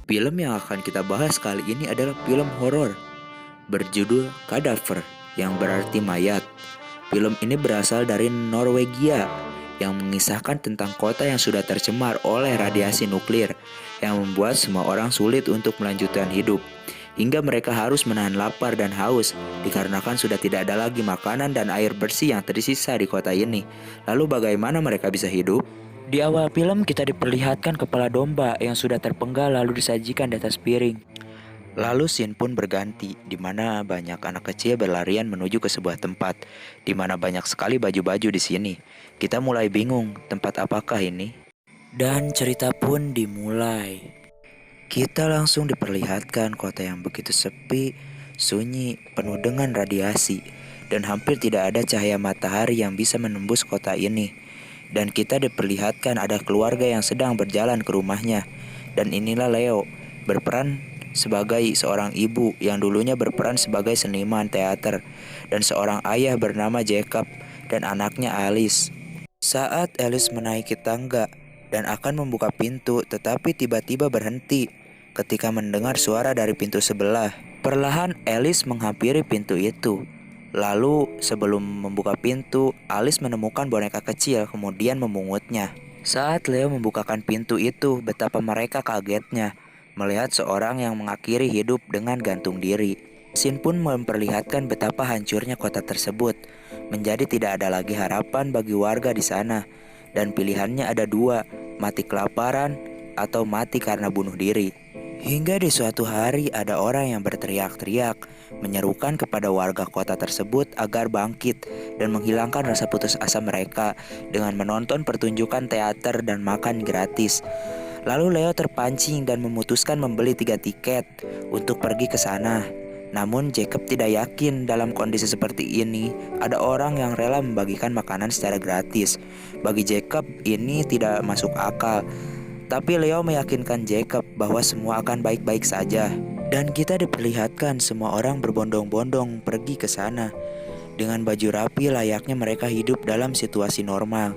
Film yang akan kita bahas kali ini adalah film horor berjudul Cadaver yang berarti mayat. Film ini berasal dari Norwegia yang mengisahkan tentang kota yang sudah tercemar oleh radiasi nuklir yang membuat semua orang sulit untuk melanjutkan hidup. Hingga mereka harus menahan lapar dan haus dikarenakan sudah tidak ada lagi makanan dan air bersih yang tersisa di kota ini. Lalu bagaimana mereka bisa hidup? Di awal film kita diperlihatkan kepala domba yang sudah terpenggal lalu disajikan di atas piring. Lalu scene pun berganti, di mana banyak anak kecil berlarian menuju ke sebuah tempat, di mana banyak sekali baju-baju di sini. Kita mulai bingung, tempat apakah ini? Dan cerita pun dimulai. Kita langsung diperlihatkan kota yang begitu sepi, sunyi, penuh dengan radiasi, dan hampir tidak ada cahaya matahari yang bisa menembus kota ini. Dan kita diperlihatkan ada keluarga yang sedang berjalan ke rumahnya. Dan inilah Leo, berperan sebagai seorang ibu yang dulunya berperan sebagai seniman teater, dan seorang ayah bernama Jacob dan anaknya Alice. Saat Alice menaiki tangga dan akan membuka pintu, tetapi tiba-tiba berhenti ketika mendengar suara dari pintu sebelah. Perlahan Alice menghampiri pintu itu. Lalu sebelum membuka pintu, Alice menemukan boneka kecil kemudian memungutnya. Saat Leo membukakan pintu itu, betapa mereka kagetnya melihat seorang yang mengakhiri hidup dengan gantung diri. Scene pun memperlihatkan betapa hancurnya kota tersebut. Menjadi tidak ada lagi harapan bagi warga di sana. Dan pilihannya ada dua, mati kelaparan atau mati karena bunuh diri. Hingga di suatu hari ada orang yang berteriak-teriak menyerukan kepada warga kota tersebut agar bangkit dan menghilangkan rasa putus asa mereka dengan menonton pertunjukan teater dan makan gratis. Lalu Leo terpancing dan memutuskan membeli 3 tiket untuk pergi ke sana. Namun Jacob tidak yakin dalam kondisi seperti ini ada orang yang rela membagikan makanan secara gratis. Bagi Jacob ini tidak masuk akal. Tapi Leo meyakinkan Jacob bahwa semua akan baik-baik saja. Dan kita diperlihatkan semua orang berbondong-bondong pergi ke sana dengan baju rapi layaknya mereka hidup dalam situasi normal.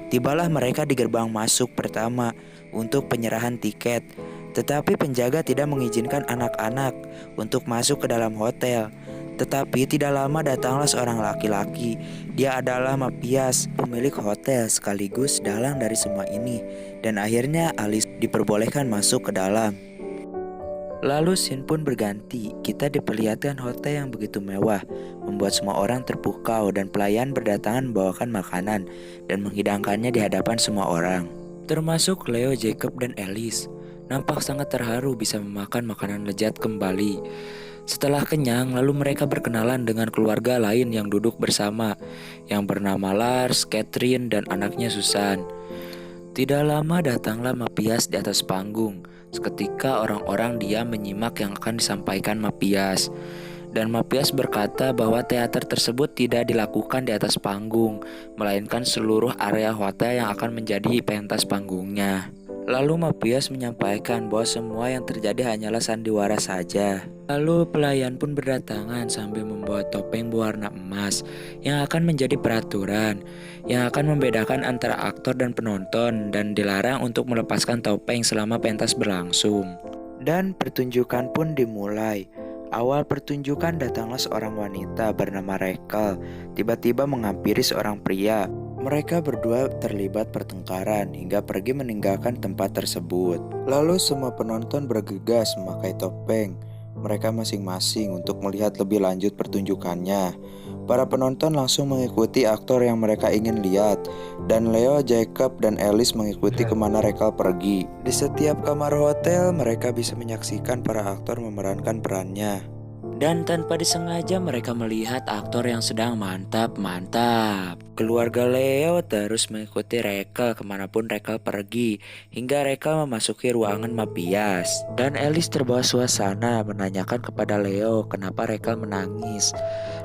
Tibalah mereka di gerbang masuk pertama untuk penyerahan tiket. Tetapi penjaga tidak mengizinkan anak-anak untuk masuk ke dalam hotel. Tetapi tidak lama datanglah seorang laki-laki. Dia adalah Mapias, pemilik hotel sekaligus dalang dari semua ini. Dan akhirnya Alice diperbolehkan masuk ke dalam. Lalu scene pun berganti. Kita diperlihatkan hotel yang begitu mewah, membuat semua orang terpukau dan pelayan berdatangan membawakan makanan dan menghidangkannya di hadapan semua orang. Termasuk Leo, Jacob, dan Alice. Nampak sangat terharu bisa memakan makanan lezat kembali. Setelah kenyang, lalu mereka berkenalan dengan keluarga lain yang duduk bersama, yang bernama Lars, Catherine, dan anaknya Susan. Tidak lama datanglah Mapias di atas panggung. Seketika orang-orang diam menyimak yang akan disampaikan Mapias. Dan Mapias berkata bahwa teater tersebut tidak dilakukan di atas panggung, melainkan seluruh area hotel yang akan menjadi pentas panggungnya. Lalu Mapias menyampaikan bahwa semua yang terjadi hanyalah sandiwara saja. Lalu pelayan pun berdatangan sambil membawa topeng berwarna emas yang akan menjadi peraturan, yang akan membedakan antara aktor dan penonton dan dilarang untuk melepaskan topeng selama pentas berlangsung. Dan pertunjukan pun dimulai. Awal pertunjukan datanglah seorang wanita bernama Rachel, tiba-tiba menghampiri seorang pria. Mereka berdua terlibat pertengkaran hingga pergi meninggalkan tempat tersebut. Lalu semua penonton bergegas memakai topeng mereka masing-masing untuk melihat lebih lanjut pertunjukannya. Para penonton langsung mengikuti aktor yang mereka ingin lihat, dan Leo, Jacob, dan Alice mengikuti kemana Rachel pergi. Di setiap kamar hotel mereka bisa menyaksikan para aktor memerankan perannya. Dan tanpa disengaja mereka melihat aktor yang sedang mantap. Keluarga Leo terus mengikuti Rachel kemanapun Rachel pergi, hingga Rachel memasuki ruangan Mapias. Dan Alice terbawa suasana menanyakan kepada Leo kenapa Rachel menangis.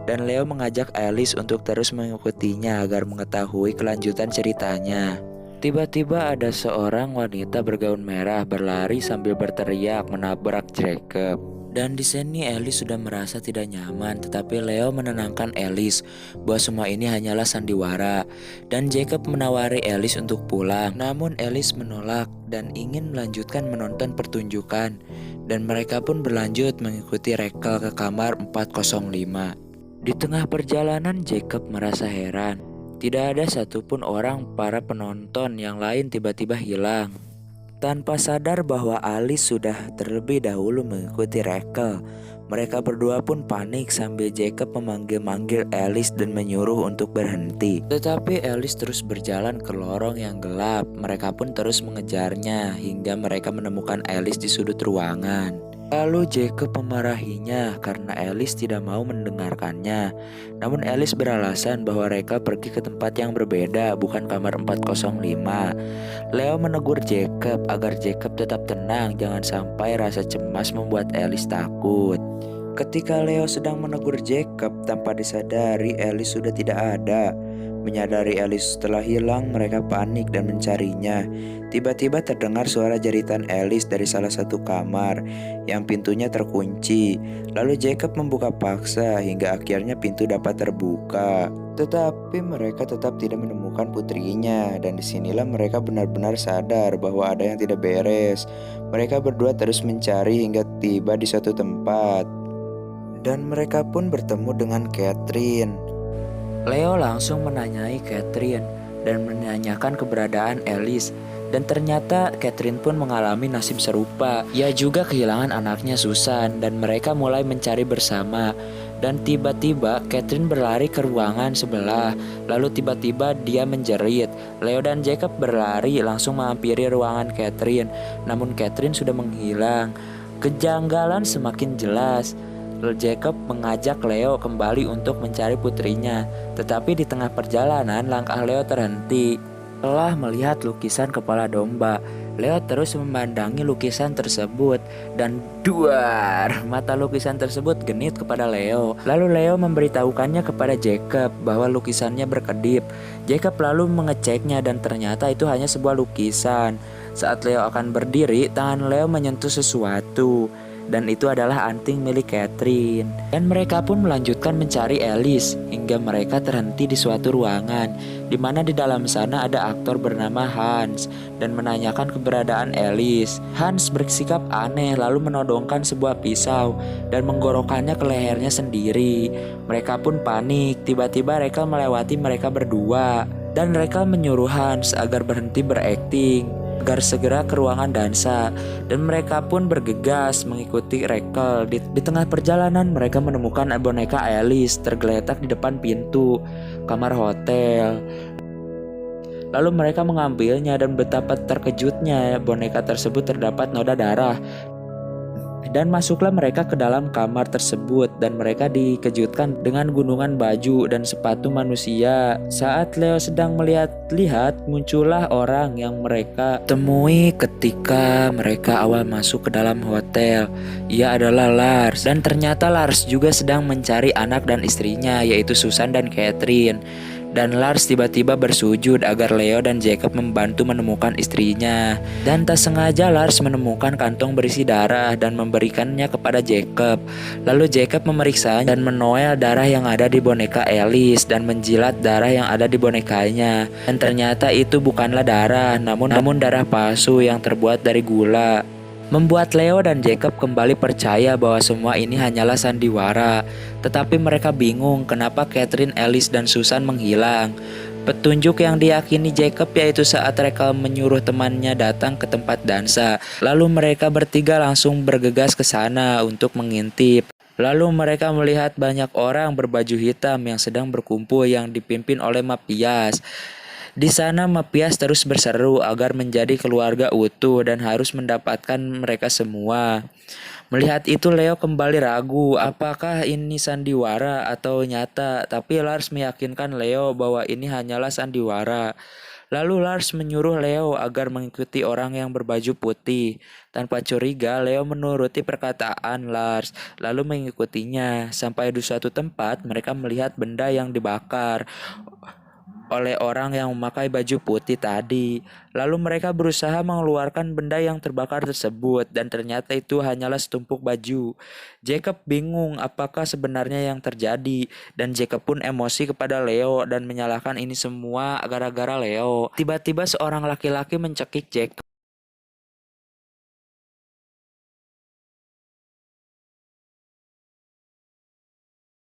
Dan Leo mengajak Alice untuk terus mengikutinya agar mengetahui kelanjutan ceritanya. Tiba-tiba ada seorang wanita bergaun merah berlari sambil berteriak menabrak Jacob. Dan di sini Alice sudah merasa tidak nyaman, tetapi Leo menenangkan Alice bahwa semua ini hanyalah sandiwara. Dan Jacob menawari Alice untuk pulang, namun Alice menolak dan ingin melanjutkan menonton pertunjukan. Dan mereka pun berlanjut mengikuti Rachel ke kamar 405. Di tengah perjalanan Jacob merasa heran. Tidak ada satupun orang para penonton yang lain tiba-tiba hilang. Tanpa sadar bahwa Alice sudah terlebih dahulu mengikuti Rachel, mereka berdua pun panik sambil Jacob memanggil-manggil Alice dan menyuruh untuk berhenti. Tetapi Alice terus berjalan ke lorong yang gelap. Mereka pun terus mengejarnya hingga mereka menemukan Alice di sudut ruangan. Lalu Jacob memarahinya karena Alice tidak mau mendengarkannya. Namun Alice beralasan bahwa Rachel pergi ke tempat yang berbeda, bukan kamar 405. Leo menegur Jacob agar Jacob tetap tenang, jangan sampai rasa cemas membuat Alice takut. Ketika Leo sedang menegur Jacob, tanpa disadari Alice sudah tidak ada. Menyadari Alice telah hilang, mereka panik dan mencarinya. Tiba-tiba terdengar suara jeritan Alice dari salah satu kamar yang pintunya terkunci. Lalu Jacob membuka paksa hingga akhirnya pintu dapat terbuka. Tetapi mereka tetap tidak menemukan putrinya, dan disinilah mereka benar-benar sadar bahwa ada yang tidak beres. Mereka berdua terus mencari hingga tiba di suatu tempat, dan mereka pun bertemu dengan Catherine. Leo langsung menanyai Catherine dan menanyakan keberadaan Alice. Dan ternyata Catherine pun mengalami nasib serupa. Ia juga kehilangan anaknya Susan dan mereka mulai mencari bersama. Dan tiba-tiba Catherine berlari ke ruangan sebelah. Lalu tiba-tiba dia menjerit. Leo dan Jacob berlari langsung menghampiri ruangan Catherine. Namun Catherine sudah menghilang. Kejanggalan semakin jelas. Jacob mengajak Leo kembali untuk mencari putrinya. Tetapi di tengah perjalanan langkah Leo terhenti. Setelah melihat lukisan kepala domba, Leo terus memandangi lukisan tersebut dan duar, mata lukisan tersebut genit kepada Leo. Lalu Leo memberitahukannya kepada Jacob bahwa lukisannya berkedip. Jacob lalu mengeceknya dan ternyata itu hanya sebuah lukisan. Saat Leo akan berdiri, tangan Leo menyentuh sesuatu. Dan itu adalah anting milik Catherine. Dan mereka pun melanjutkan mencari Alice hingga mereka terhenti di suatu ruangan di mana di dalam sana ada aktor bernama Hans dan menanyakan keberadaan Alice. Hans bersikap aneh lalu menodongkan sebuah pisau dan menggorokkannya ke lehernya sendiri. Mereka pun panik. Tiba-tiba Rachel melewati mereka berdua dan Rachel menyuruh Hans agar berhenti berakting, agar segera ke ruangan dansa, dan mereka pun bergegas mengikuti Rachel. Di tengah perjalanan mereka menemukan boneka Alice tergeletak di depan pintu kamar hotel. Lalu mereka mengambilnya dan betapa terkejutnya boneka tersebut terdapat noda darah. Dan masuklah mereka ke dalam kamar tersebut dan mereka dikejutkan dengan gunungan baju dan sepatu manusia. Saat Leo sedang melihat-lihat, muncullah orang yang mereka temui ketika mereka awal masuk ke dalam hotel. Ia adalah Lars, dan ternyata Lars juga sedang mencari anak dan istrinya, yaitu Susan dan Catherine. Dan Lars tiba-tiba bersujud agar Leo dan Jacob membantu menemukan istrinya. Dan tak sengaja Lars menemukan kantong berisi darah dan memberikannya kepada Jacob. Lalu Jacob memeriksanya dan menoel darah yang ada di boneka Alice dan menjilat darah yang ada di bonekanya. Dan ternyata itu bukanlah darah, namun darah palsu yang terbuat dari gula. Membuat Leo dan Jacob kembali percaya bahwa semua ini hanyalah sandiwara. Tetapi mereka bingung kenapa Catherine, Alice, dan Susan menghilang. Petunjuk yang diyakini Jacob yaitu saat Rachel menyuruh temannya datang ke tempat dansa. Lalu mereka bertiga langsung bergegas ke sana untuk mengintip. Lalu mereka melihat banyak orang berbaju hitam yang sedang berkumpul yang dipimpin oleh Mapias. Di sana Mapias terus berseru agar menjadi keluarga utuh dan harus mendapatkan mereka semua. Melihat itu Leo kembali ragu apakah ini sandiwara atau nyata, tapi Lars meyakinkan Leo bahwa ini hanyalah sandiwara. Lalu Lars menyuruh Leo agar mengikuti orang yang berbaju putih. Tanpa curiga, Leo menuruti perkataan Lars, lalu mengikutinya. Sampai di suatu tempat, mereka melihat benda yang dibakar. oleh orang yang memakai baju putih tadi. Lalu mereka berusaha mengeluarkan benda yang terbakar tersebut dan ternyata itu hanyalah setumpuk baju. Jacob bingung apakah sebenarnya yang terjadi dan Jacob pun emosi kepada Leo dan menyalahkan ini semua gara-gara Leo. Tiba-tiba seorang laki-laki mencekik Jacob.